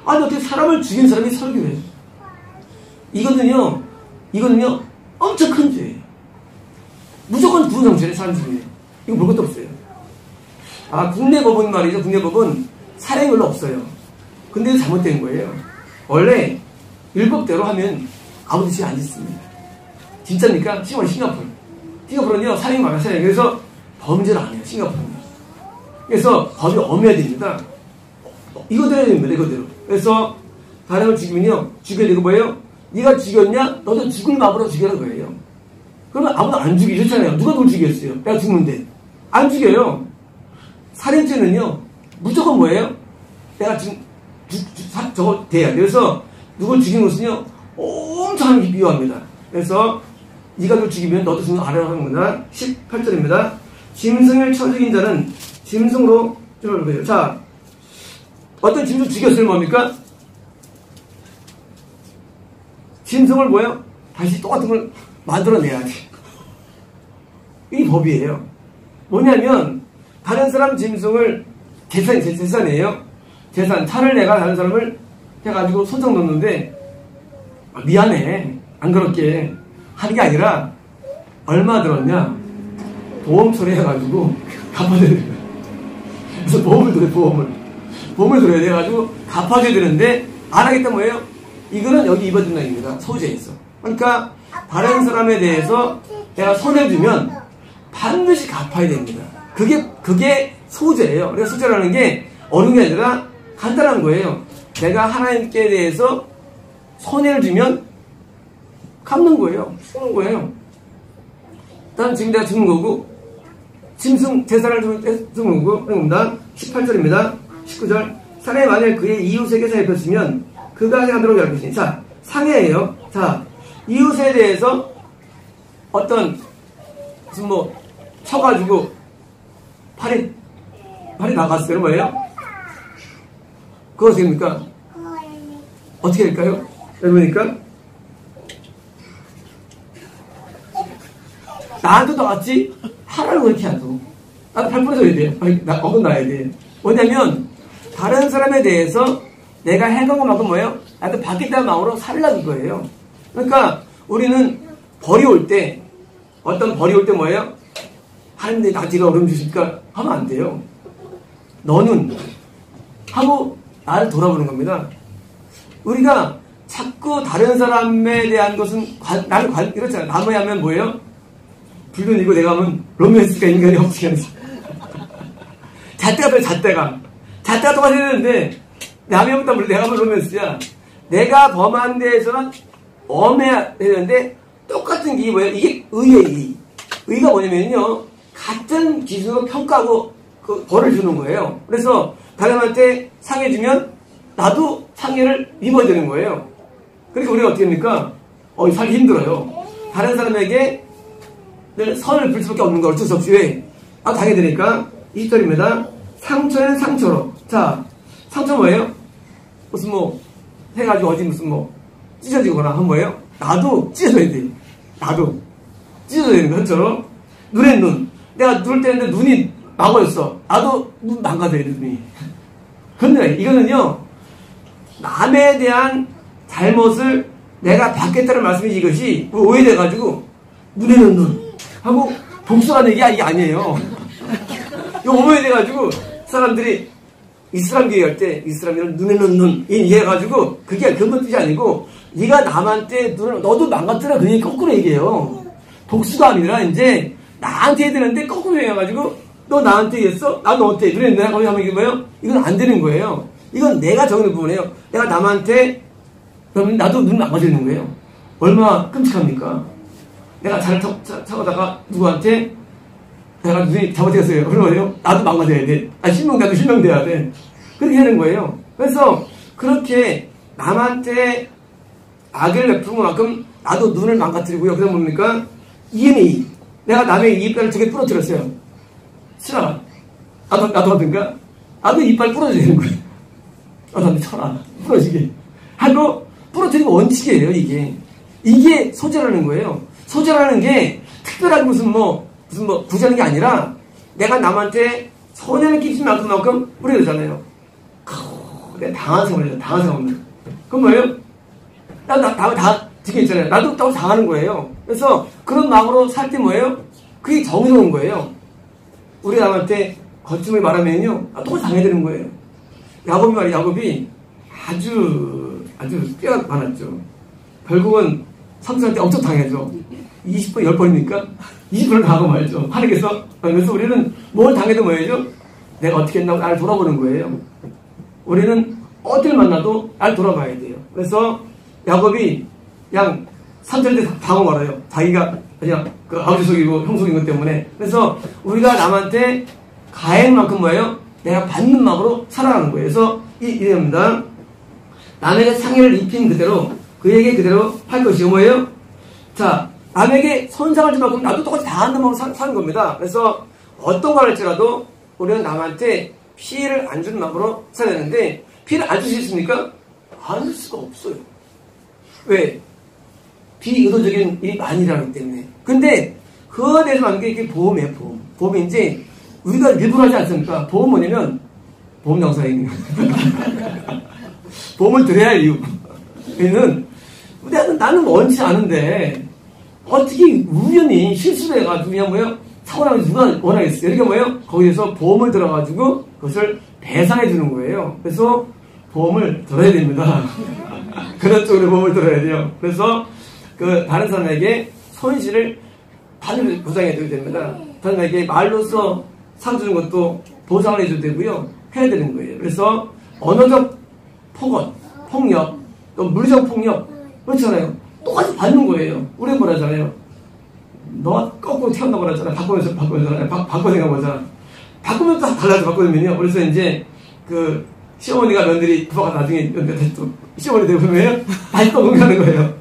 아니, 어떻게 사람을 죽인 사람이 설교를 해요? 이거는요, 엄청 큰 죄예요. 무조건 구원 정죄에 사람 죽이네. 이거 볼 것도 없어요. 아, 국내 법은 말이죠. 국내 법은 사형이 별로 없어요. 근데 잘못된 거예요. 원래 율법대로 하면 아무도 죄 안 짓습니다. 진짜입니까? 싱가포르는요, 사형이 많아요. 사형. 그래서 범죄를 안 해요. 싱가포르는. 그래서 법이 엄해야 됩니다. 이거대로 해야 됩니다. 이거대로. 그래서 사람을 죽이면요, 죽여야 되고 뭐예요? 네가 죽였냐? 너도 죽을 마음으로 죽여라 거예요. 그러면 아무도 안 죽이죠. 그렇잖아요. 누가 누굴 죽였어요? 내가 죽는데. 안 죽여요. 살인죄는요, 무조건 뭐예요? 내가 지금 저거 돼야 돼. 그래서 누굴 죽인 것은요, 엄청 미워합니다. 그래서 네가 누굴 죽이면 너도 죽는 아래라고 하는 겁니다. 18절입니다. 짐승을 쳐 죽인 자는 짐승으로 좀 보세요. 자, 어떤 짐승 죽였으면 뭡니까? 짐승을 뭐예요? 다시 똑같은 걸 만들어내야지. 이 법이에요. 뭐냐면 다른 사람 짐승을 재산이에요. 재산, 차를 내가 다른 사람을 해가지고 손상 넣는데 미안해, 안 그렇게 하는 게 아니라 얼마 들었냐? 보험 처리해가지고 갚아줘야 돼요. 그래서 보험을 들어요. 보험을 들어야 돼가지고 갚아줘야 되는데 안 하겠다 뭐예요? 이거는 여기 입어준 날입니다. 소재에 있어. 그러니까 다른 사람에 대해서 내가 손해를 주면 반드시 갚아야 됩니다. 그게 소재예요. 그래서 소재라는 게 어려운 게 아니라 간단한 거예요. 내가 하나님께 대해서 손해를 주면 갚는 거예요. 쏘는 거예요. 일단 지금 내가 죽는 거고, 짐승 재산을 죽는 거고, 그럽니다. 18절입니다. 19절. 사람이 만약 그의 이웃에게 살폈으면 그가 하도록 할 것이니. 자, 상해예요. 자, 이웃에 대해서 어떤 무슨 뭐 쳐가지고 팔이 나갔어요. 뭐예요? 그거 어떻게 됩니까? 어떻게 될까요? 여러분이니까 나한테도 나갔지? 하라는 거 이렇게 하고 나도 팔 부러져야 돼요. 어긋나야 돼. 뭐냐면 다른 사람에 대해서 내가 해간 것만큼 뭐예요? 나한테 받겠다는 마음으로 살라는 거예요. 그러니까 우리는 벌이 올 때, 어떤 벌이 올 때 뭐예요? 하나님 나한테 어려움 주실까? 하면 안 돼요. 너는 하고 나를 돌아보는 겁니다. 우리가 자꾸 다른 사람에 대한 것은 나를 이렇잖아요. 남의 하면 뭐예요? 불륜이고 내가 하면 로맨스가 인간이 없지 않지. 잣대가 더 잣대가 똑같아야 되는데 남의 하면 또 내가 하면 로맨스야. 내가 범한 데에서는 엄해야 되는데 똑같은 게 뭐예요? 이게 의예요. 의가 뭐냐면요, 같은 기준으로 평가하고 그 벌을 주는 거예요. 그래서 다른한테 상해 주면 나도 상해를 입어야 되는 거예요. 그러니까 우리가 어떻게 합니까? 살기 힘들어요. 다른 사람에게 늘 선을 볼 수밖에 없는 거 어쩔 수 없이. 왜? 당해야 되니까. 20절입니다. 상처는 상처로. 자, 상처 뭐예요? 무슨 뭐 해가지고 어디 무슨 뭐 찢어지거나 한 거예요? 나도 찢어져야 돼. 나도 찢어져야 되는 거야. 상처로. 눈에 눈. 내가 눈을 떼는데 눈이 망가졌어. 나도 눈 망가져야 돼, 눈이. 근데 이거는요, 남에 대한 잘못을 내가 받겠다는 말씀이지, 이것이 오해돼가지고 눈에는 눈 하고 복수하는 얘기 이게 아니에요. 이거 오해돼가지고 사람들이 이슬람 교회 할 때 이슬람이란 눈에는 눈 이해해가지고 그게 그런 뜻이 아니고 네가 남한테 눈을 너도 망가뜨려 그게 거꾸로 얘기해요. 복수가 아니라 이제 나한테 해야 되는데 거꾸로 해가지고 너 나한테 했어? 나 너한테 눈에 내가 거기 하면 이게 뭐예요? 이건 안 되는 거예요. 이건 내가 적는 부분이에요. 내가 남한테 그러면 나도 눈 망가지는 거예요. 얼마나 끔찍합니까? 내가 차를 타고다가 누구한테 내가 눈이 잘못했어요. 그러면 나도 망가져야 돼. 나도 실명돼야 돼. 그렇게 하는 거예요. 그래서 그렇게 남한테 악을 베푸는 만큼 나도 눈을 망가뜨리고요. 그다음 뭡니까? 이은이. 내가 남의 이빨을 2개 부러뜨렸어요. 싫어. 나도 하든가? 나도 이빨 부러져야 되는 거예요. 나한테 쳐라. 부러지게. 하고 부러뜨리는 원칙이에요, 이게. 이게 소재라는 거예요. 소재라는 게 특별한 무슨 뭐 무슨 뭐 부자는 게 아니라 내가 남한테 선행을 끼친 만큼 우리가 그러잖아요. 내가 당한 생활이죠. 당한 생활. 그건 뭐예요? 다 지금 있잖아요. 나도 또 당하는 거예요. 그래서 그런 마음으로 살 때 뭐예요? 그게 정의로운 거예요. 우리 남한테 거침을 말하면요, 똑같이 당해야 되는 거예요. 야곱이 아주 뼈가 많았죠. 결국은 삼손한테 엄청 당해죠. 20번 10번이니까 20번을 당하고 말죠. 하나님께서. 그래서 우리는 뭘 당해도 뭐예요? 내가 어떻게 했나 나를 돌아보는 거예요. 우리는 어딜 만나도 나를 돌아봐야 돼요. 그래서 야곱이 그냥 삼손한테 당하고 말아요. 자기가 그냥 그 아버지 속이고 형 속인 것 때문에. 그래서 우리가 남한테 가해한 만큼 뭐예요? 내가 받는 마음으로 살아가는 거예요. 그래서 이겁니다. 남에게 상해를 입힌 그대로 그에게 그대로 할 것이요 뭐예요? 자, 남에게 손상을 줄 만큼 나도 똑같이 당하는 마음으로 사는 겁니다. 그래서 어떤 걸 할지라도 우리는 남한테 피해를 안 주는 마음으로 살아야 되는데 피해를 안 줄 수 있습니까? 안 줄 수가 없어요. 왜? 비의도적인 일이 많이 일어나기 때문에. 근데 그거에 대해서 하는 게 이게 보험이에요. 보험이 이제 우리가 일부러 하지 않습니까? 보험 뭐냐면 보험 영상이에요. 보험을 드려야 할 이유는 나는 원치 않은데 어떻게 우연히 실수를 해가지고 그냥 뭐예요? 사고 나면 누가 원하겠어요? 이렇게 뭐예요? 거기에서 보험을 들어가지고 그것을 배상해 주는 거예요. 그래서 보험을 들어야 됩니다. 그런 쪽으로 보험을 들어야 돼요. 그래서 그 다른 사람에게 손실을 반드시 보상해 줘야 됩니다. 다른 사람에게 말로써 사주는 것도 보상을 해줘야 되고요. 해야 되는 거예요. 그래서 언어적 폭력, 또 물리적 폭력, 그렇잖아요. 똑같이 받는 거예요. 우리 뭐라잖아요. 너 거꾸로 태어나 버렸잖아. 바꾸면서 바꿔 생각하잖아. 바꾸면 또 달라져, 바꾸면요. 그래서 이제 그 시어머니가 며느리 부부가 나중에 다시 또 시어머니 되고 보면 다시 또 공개하는 거예요.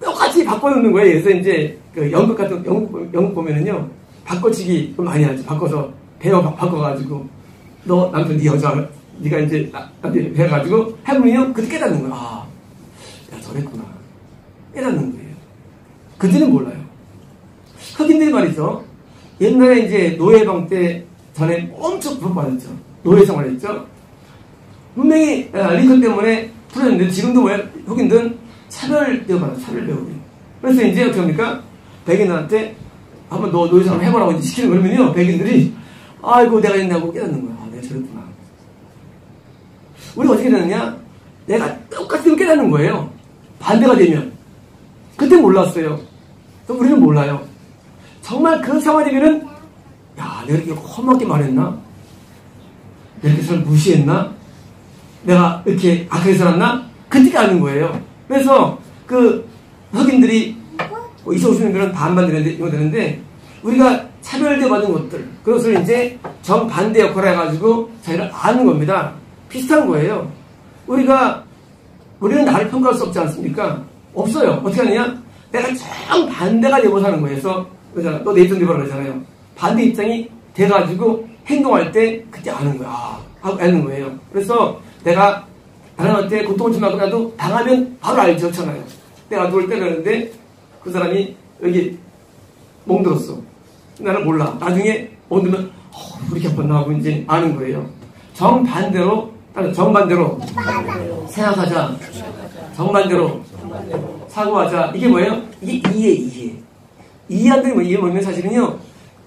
똑같이 바꿔놓는 거예요. 그래서 이제 그 연극 같은 연극 보면은요. 바꿔치기 많이 하죠. 바꿔서 배워 바꿔가지고 너 남편 네 여자 네가 이제 남편 해가지고 해보면요. 그때 깨닫는 거야. 아, 내가 저랬구나. 깨닫는 거예요. 그때는 몰라요. 흑인들이 말이죠. 옛날에 이제 노예방 때 전에 엄청 부름받았죠. 노예 생활했죠. 분명히 링컨 때문에 풀어졌는데 지금도 뭐야? 흑인들은 차별되어봐요. 차별배우기. 그래서 이제 어떻게 합니까? 백인들한테 한번 너 노예 생활 해보라고 이제 시키는 거면요. 백인들이 아이고 내가 했냐고 깨닫는 거야. 아, 내가 저랬구나. 우리가 어떻게 되느냐? 내가 똑같이 깨닫는 거예요. 반대가 되면. 그때 몰랐어요. 또 우리는 몰라요. 정말 그 상황이 되면은 야, 내가 이렇게 험하게 말했나? 내가 이렇게 사람 무시했나? 내가 이렇게 악하게 살았나? 그때 아는 거예요. 그래서 그 흑인들이 25년들은 반반 되는데 우리가 차별대 받는 것들 그것을 이제 정반대 역할을 해가지고 자기를 아는 겁니다. 비슷한 거예요. 우리는 나를 평가할 수 없지 않습니까? 없어요. 어떻게 하느냐? 내가 정반대가 되고 사는 거예요. 그래서 그러잖아. 너 내 입장 대봐라 그러잖아요. 반대 입장이 돼가지고 행동할 때 그때 아는 거야. 아, 하고 아는 거예요. 그래서 내가 다른한테 고통을 주면 나도 당하면 바로 알죠. 그렇잖아요. 내가 누굴 때렸는데 그 사람이 여기 멍들었어. 나는 몰라. 나중에 멍들면 왜 이렇게 아팠나 하고 이제 아는 거예요. 정반대로 생각하자. 정반대로 사고하자. 이게 뭐예요? 이게 이해. 이해한다는 뭐 이해 뭐냐면 사실은요.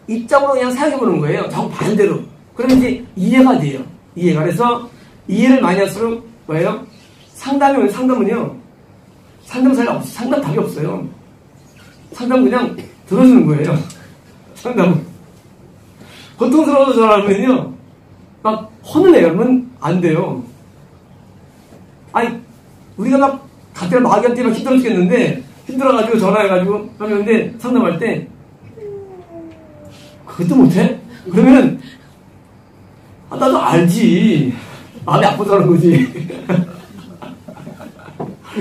입장으로 그냥 생각해보는 거예요. 정반대로. 그러면 이제 이해가 돼요. 이해가. 그래서 이해를 많이 할수록 뭐예요? 상담은요. 상담 답이 없어요. 상담 그냥 들어주는 거예요. 상담은. 고통스러워서 전화하면요. 막 혼내요. 그러면 안 돼요. 아니, 우리가 막 갑자기 마귀한테 막 힘들어 죽겠는데 힘들어가지고 전화해가지고 하는데 상담할 때 그것도 못해? 그러면 나도 알지. 마음이 아프다는 거지.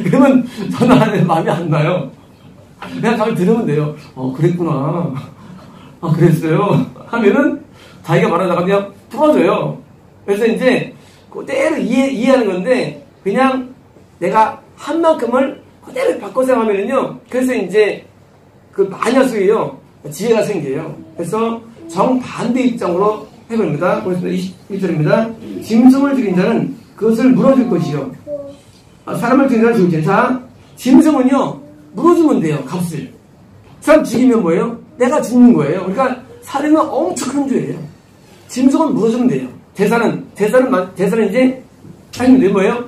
그러면 전화하는데 마음이 안 나요. 그냥 가면 들으면 돼요. 그랬구나. 아, 그랬어요. 하면은 자기가 말하다가 그냥 풀어줘요. 그래서 이제 그대로 이해하는 건데 그냥 내가 한 만큼을 그대로 바꿔 생각하면은요. 그래서 이제 그 마녀수예요. 지혜가 생겨요. 그래서 정반대 입장으로 해버립니다. 보겠습니다. 21절입니다. 짐승을 죽인 자는 그것을 물어줄 것이요. 사람을 죽인 자는 죽을 때. 자, 짐승은요, 물어주면 돼요, 값을. 사람 죽이면 뭐예요? 내가 죽는 거예요. 그러니까 살인은 엄청 큰 죄예요. 짐승은 물어주면 돼요. 제사는 이제, 살인은 뭐예요?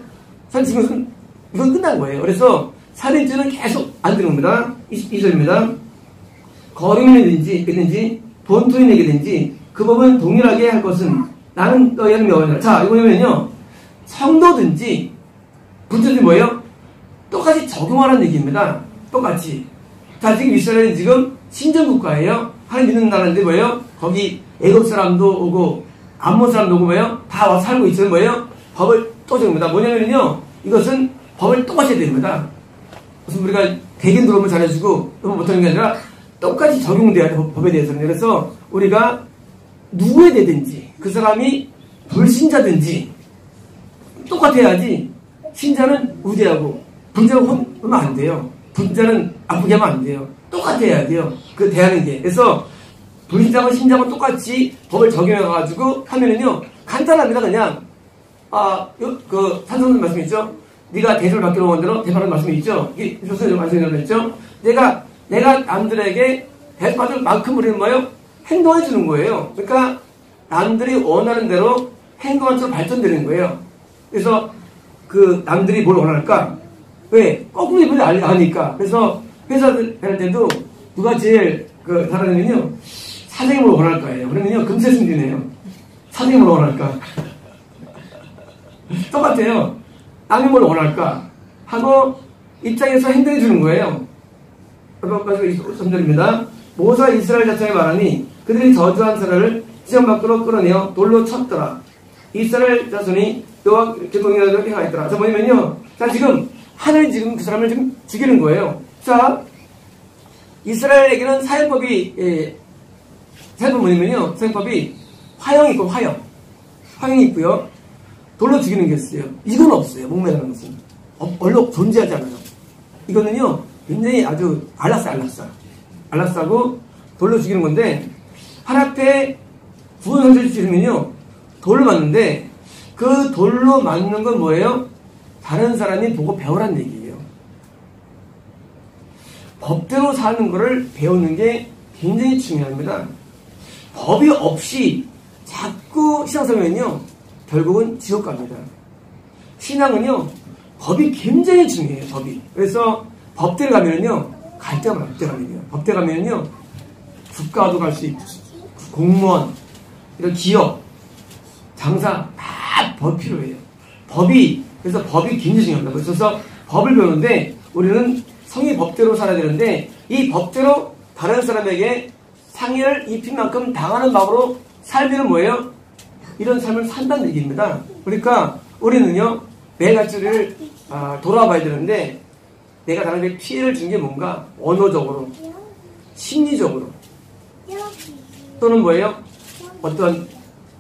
살인 이건 끝난 거예요. 그래서 살인죄는 계속 안 되는 겁니다. 22절입니다. 거류인이든지 본토인에게든지 그 법은 동일하게 할 것은 나는 너희는 명하노라. 자, 이거 뭐냐면요, 성도든지 분들이 뭐예요? 똑같이 적용하라는 얘기입니다. 똑같이. 자, 지금 이스라엘은 지금 신정국가예요. 하나님 믿는 나라인데 뭐예요? 거기 애굽 사람도 오고 암몬 사람도 오고 뭐예요? 다 와서 살고 있어요. 뭐예요? 법을 또 적용합니다. 뭐냐면요, 이것은 법을 똑같이 해야 됩니다. 무슨 우리가 대견 들어오면 잘해주고 너무 못하는 게 아니라 똑같이 적용돼야 돼, 법에 대해서는. 그래서 우리가 누구에 대든지 그 사람이 불신자든지 똑같아야지. 신자는 우대하고 불자는 혼하면 안 돼요. 불자는 아프게 하면 안 돼요. 똑같아야 돼요. 그 대하는 게. 그래서 불신자고 신자고 똑같이 법을 적용해가지고 하면은요, 간단합니다. 그냥 그 산성님 말씀 있죠? 네가 대접을 받기로 온 대로 대접받는 말씀이 있죠? 이게 교수님 말씀이 있죠? 내가 남들에게 대접받을 만큼 우리는 뭐예요? 행동해 주는 거예요. 그러니까 남들이 원하는 대로 행동한 쪽으로 발전되는 거예요. 그래서 그 남들이 뭘 원할까? 왜? 거꾸로 입을 아니까. 그래서 회사 할 때도 누가 제일 그 사람이면요, 사장님을 원할 거예요. 그러면요, 금세 승진해요. 사장님을 원할까? 똑같아요. 남이 뭘 원할까? 하고 입장에서 행동해 주는 거예요. 마지막 23절입니다. 모세가 이스라엘 자손에 말하니 그들이 저주한 사람을 지점 밖으로 끌어내어 돌로 쳤더라. 이스라엘 자손이 여호와 계명하도록 행하였더라. 자, 뭐냐면요, 자, 지금 하늘이 지금 그 사람을 지금 죽이는 거예요. 자, 이스라엘에게는 사형법이 뭐냐면요, 사형법이 화형이 있고 화형이 있고요, 돌로 죽이는 게 있어요. 이건 없어요. 목매라는 것은 얼로 존재하지 않아요. 이거는요, 굉장히 아주 안락사고 돌로 죽이는 건데, 한 앞에 구원상자를 죽이면요, 돌을 맞는데 그 돌로 맞는 건 뭐예요? 다른 사람이 보고 배우라는 얘기예요. 법대로 사는 거를 배우는 게 굉장히 중요합니다. 법이 없이 자꾸 신앙생활은요, 결국은 지옥 갑니다. 신앙은요, 법이 굉장히 중요해요. 법이. 그래서 법대로 가면은요, 갈 때가 법대로 가면은요, 국가도 갈 수 있고, 공무원, 이런 기업, 장사, 다 법 필요해요. 그래서 법이 굉장히 중요합니다. 그래서 법을 배우는데, 우리는 성의 법대로 살아야 되는데, 이 법대로 다른 사람에게 상해를 입힌 만큼 당하는 마음으로 살면 뭐예요? 이런 삶을 산다는 얘기입니다. 그러니까 우리는요, 매일같이를 돌아봐야 되는데, 내가 다른데 피해를 준 게 뭔가? 언어적으로, 심리적으로, 또는 뭐예요? 어떤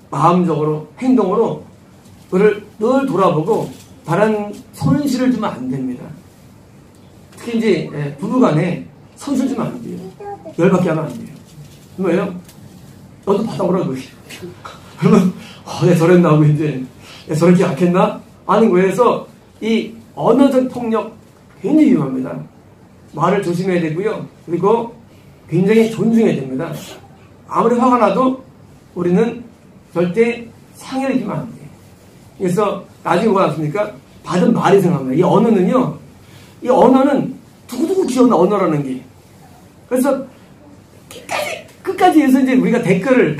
마음적으로, 행동으로 그를 늘 돌아보고 다른 손실을 주면 안 됩니다. 특히 이제 부부간에 손실 주면 안 돼요. 열받게 하면 안 돼요. 뭐예요? 너도 받아보라고. 그러면 내가 저랬나 하고 이제 내가 저렇게 약했나? 아는 거예요. 그래서 이 언어적 폭력 굉장히 위험합니다. 말을 조심해야 되고요. 그리고 굉장히 존중해야 됩니다. 아무리 화가 나도 우리는 절대 상해를 입으면 안 돼요. 그래서 나중에 뭐가 났습니까? 받은 말이 생각납니다. 이 언어는요, 이 언어는 두고두고 기억나, 언어라는 게. 그래서 끝까지 해서 이제 우리가 댓글을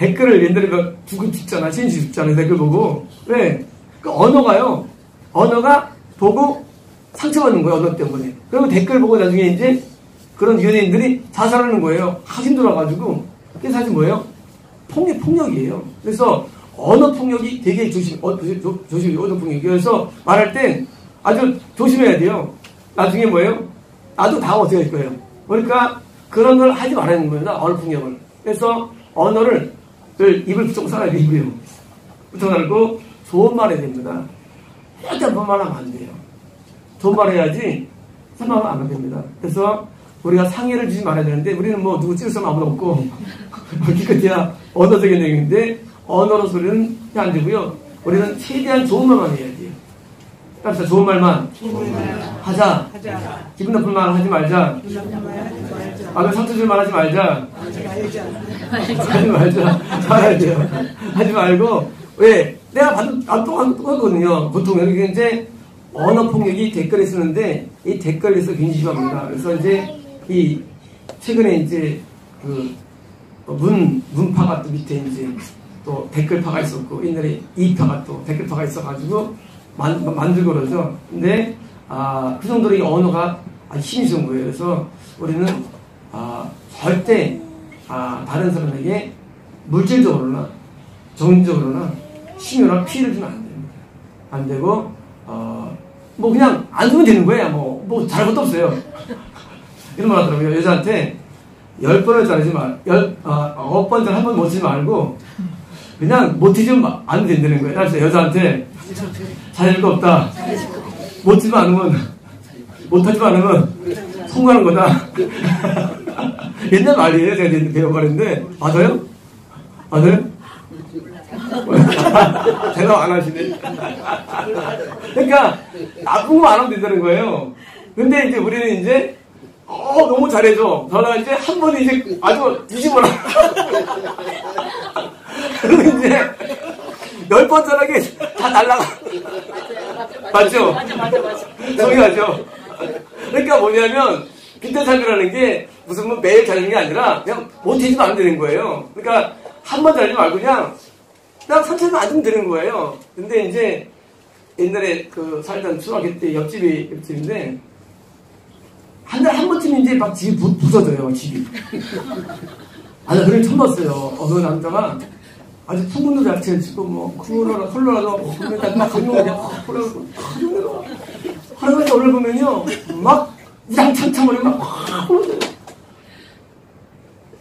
옛날에 막 두고 죽잖아, 신시 죽잖아, 댓글 보고. 왜? 그 언어가 보고 상처받는 거예요, 언어 때문에. 그리고 댓글 보고 나중에 이제 그런 연예인들이 자살하는 거예요. 힘들어가지고. 그게 사실 뭐예요? 폭력이에요. 그래서 언어 폭력이 되게 조심해요, 언어 폭력이. 그래서 말할 땐 아주 조심해야 돼요. 나중에 뭐예요? 나도 다음 어떻게 할 거예요. 그러니까 그런 걸 하지 말라는 겁니다, 언어 폭력을. 그래서 언어를 입을 붙잡고 살아야 돼요, 입을. 붙잡고 살고 좋은 말 해야 됩니다. 절대 나쁜 말 하면 안 돼요. 좋은 말 해야지, 나쁜 말 하면 안 됩니다. 그래서 우리가 상해를 주지 말아야 되는데 우리는 뭐 누구 찍을 사람 아무도 없고 기껏해야 언어적인 내용인데 언어로 소리는 안 되고요. 우리는 최대한 좋은 말만 해야 돼요. 그래서 좋은 말만 하자. 기분 나쁜 말 하지 말자. 그 상처 줄 말 하지 말자. 하지 말자. 잘해야 돼요. 하지 말고 왜? 내가 똑같거든요. 보통 여기 이제 언어 폭력이 댓글에 쓰는데 이 댓글에서 굉장히 심합니다. 그래서 이제 이 최근에 이제 그 문파가 또 밑에 이제 또 댓글파가 있었고 옛날에 이파가 또 댓글파가 있어가지고 만들고 그러죠. 근데 그 정도로 이 언어가 아주 힘이 좋은 거예요. 그래서 우리는 절대 다른 사람에게 물질적으로나 정신적으로나 심혈이나 피해를 주면 안 됩니다. 안 되고 뭐 그냥 안 주면 되는 거예요. 뭐 잘할 것도 없어요. 이런 말 하더라고요. 여자한테 10번을 자르지 말, 9번 잘 한 번 못 치지 말고 그냥 못 치면 안 된다는 거예요. 그래서 여자한테 잘할 거 없다. 못 치면 않으면 못하지만 않으면 성공하는 거다. 옛날 말이에요. 제가 배워버렸는데 맞아요? 맞아요? 대답 안 하시네. 그러니까 나쁜 거 안 하면 된다는 거예요. 근데 이제 우리는 이제 너무 잘해줘. 저는 이제 한 번에 이제 아주 뒤집어라. 그리고 이제 10번 전화게 다 날라가. 맞죠? 맞아. 정의하죠. 그러니까 뭐냐면 빈대살기라는 게 무슨 뭐 매일 잘하는 게 아니라 그냥 못해지면 안 되는 거예요. 그러니까 한 번 잘하지 말고 그냥 상처도 안 주면 되는 거예요. 근데 이제 옛날에 그 살던 중학교 때 옆집인데 한 달에 한 번쯤 이제 막 집이 부서져요, 집이. 나 그걸 처음 봤어요. 어느 남자가 아주 풍문도 자체를 치고 뭐 콜로라도 막 강력하게 하루에 오늘 보면요 막 우장창창거리고 막 흘러져요.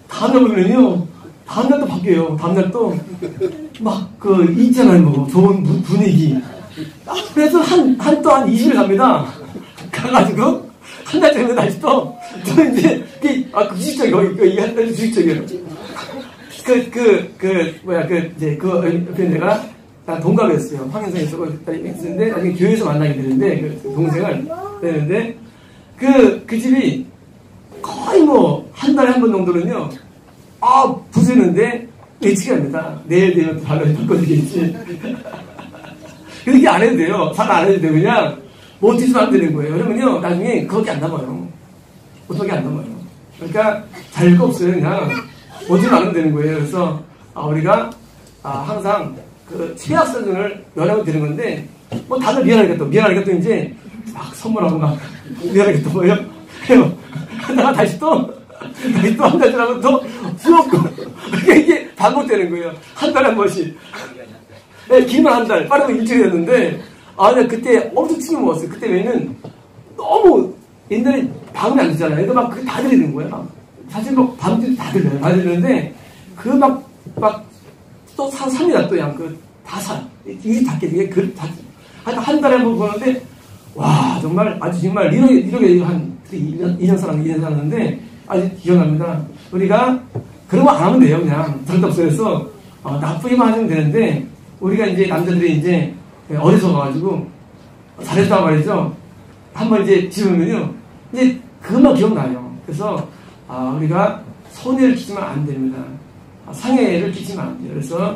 다음날 보면요 다음날 또 바뀌어요. 다음날 또 막 있잖아요, 뭐 좋은 분위기. 그래서 한 20일 갑니다. 가가지고 한 달 전에 다시 또 이제 주식적이에요. 이게 한 달 주식적이에요. 이제 그 옆에 내가 동갑이었어요. 황인성이 있었고 했는데 나중에 교회에서 만나게 되는데 그 동생을 되는데 그 집이 거의 뭐 한 달에 한 번 정도는요 부수는데 예측이 합니다. 내일 되면 발로 바꿔주겠지. 그렇게 안 해도 돼요. 잘 안 해도 돼요. 그냥 못 치면 안 되는 거예요. 그러면요 나중에 그것이 안 남아요. 어떻게 안 남아요. 그러니까 잘 거 없어요. 그냥 못 치면 안 하면 되는 거예요. 그래서 우리가 항상 그 최악 수준을 면하고 되는 건데 뭐 다들 미안하니까 또 이제 막 선물하고 막 미안하겠다 뭐예요. 해요. 하다가 다시 또 한 달 지나면 또 수없고 이게 반복되는 거예요. 한 달에 한 번씩. 네, 길면 한 달, 빠르면 일주일이었는데 내가 그때 엄청 충격 먹었어요. 그때 왜냐면 너무 옛날에 방음이 안 되잖아요. 그러니까 막 그게 다 들리는 거야. 사실 뭐 밤중에 다 들려요. 다 들리는데 또 삽니다. 또 그냥 다 사. 이게 다 깨지게 한 달에 한 번 보는데 와 정말 아주 정말 이렇게 한 2년 살았는데 아주 기억납니다. 우리가 그런 거 안 하면 돼요. 그냥 다른 없어요. 그래서 나쁘게만 하면 되는데 우리가 이제 남자들이 이제 어리석어가지고 잘했단 말이죠. 한번 이제 집으면요 이제 그것만 기억나요. 그래서 우리가 손해를 끼치면 안 됩니다. 상해를 끼치면 안 돼요. 그래서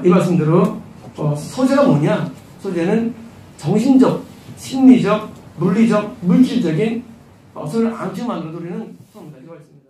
이 말씀대로 소재가 뭐냐? 소재는 정신적, 심리적, 물리적, 물질적인 손을 안 끼치만으로도 우리는 손합니다. 이 말씀입니다.